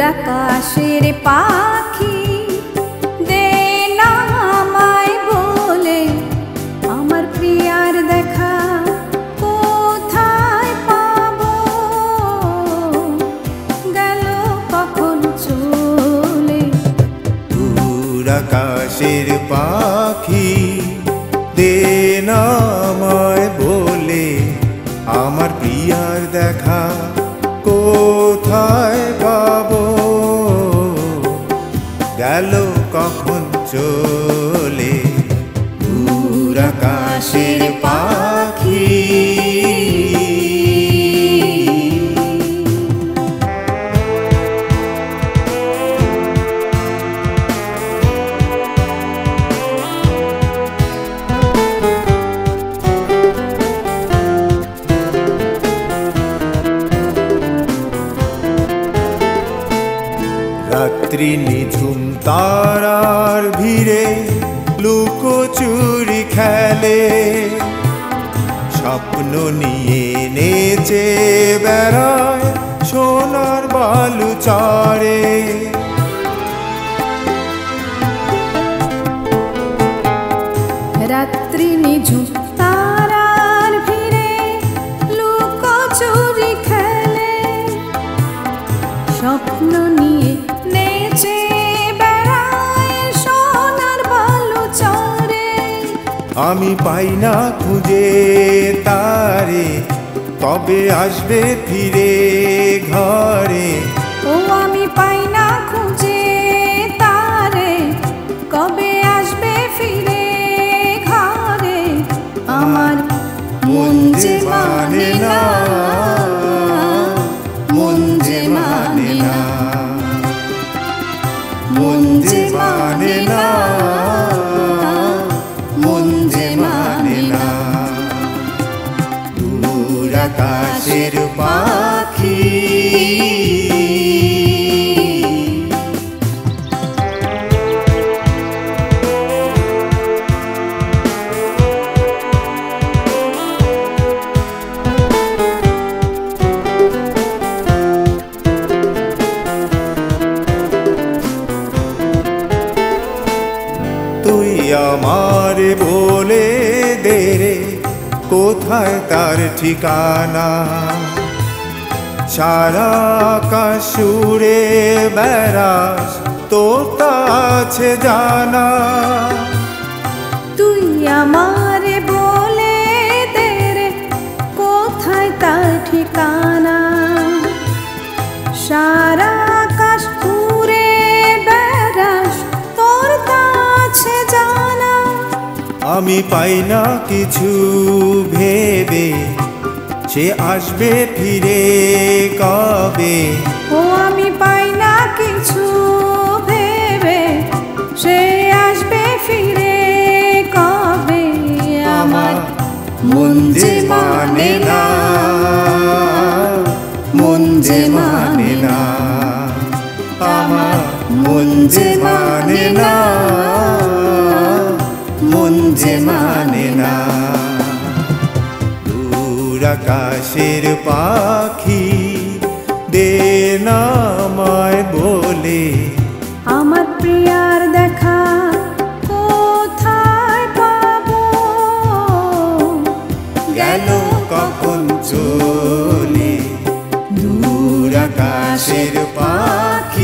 আকাশের পাখি দে না আমায় বলে আমার প্রিয়ার দেখা কোথায় পাবো গেল কখন চলে দূর আকাশের পাখি দে না আমায় বলে আমার প্রিয়ার দেখা কোথায় পাবো গেল কখন চলে দূর আকাশের পাখি রাত্রি নিঝুম তারার ভিড়ে লুকোচুরি খেলে স্বপ্ন নিয়ে নেচে বেড়ায় সোনার বালু চরে রাত্রি নিঝুম তারার ভিড়ে লুকোচুরি খেলে স্বপ্ন নিয়ে নেচে বেড়ায় সোনার বালু চরে আমি পাই না খুঁজে তারে কবে আসবে ফিরে ঘরে ও আমি পাই না খুঁজে তারে কবে আসবে ফিরে ঘরে আমার মন যে মানে না মন যে মানে না মন যে মানে না মন যে মানে না দূর আকাশের পাখি তুই আমার বলে দে রে কোথায় তার ঠিকানা সারা আকাশ উড়ে বেড়াস তোর তা আছে জানা তুই আমার বলে দে রে কোথায় তার ঠিকানা সারা আকাশ উড়ে বেড়াস তোর তা আছে জানা আমি পাই না কিছু ভেবে সে আসবে ফিরে কবে ও আমি পাই না কিছু ভেবে সে আসবে ফিরে কবে আমার মন যে মানে না মন যে মানে না আমার মন যে মানে না মন যে মানে না দূর আকাশের পাখি দে না আমায় বলে আমার প্রিয়ার দেখা কোথায় পাবো গেল কখন চলে দূর আকাশের পাখি।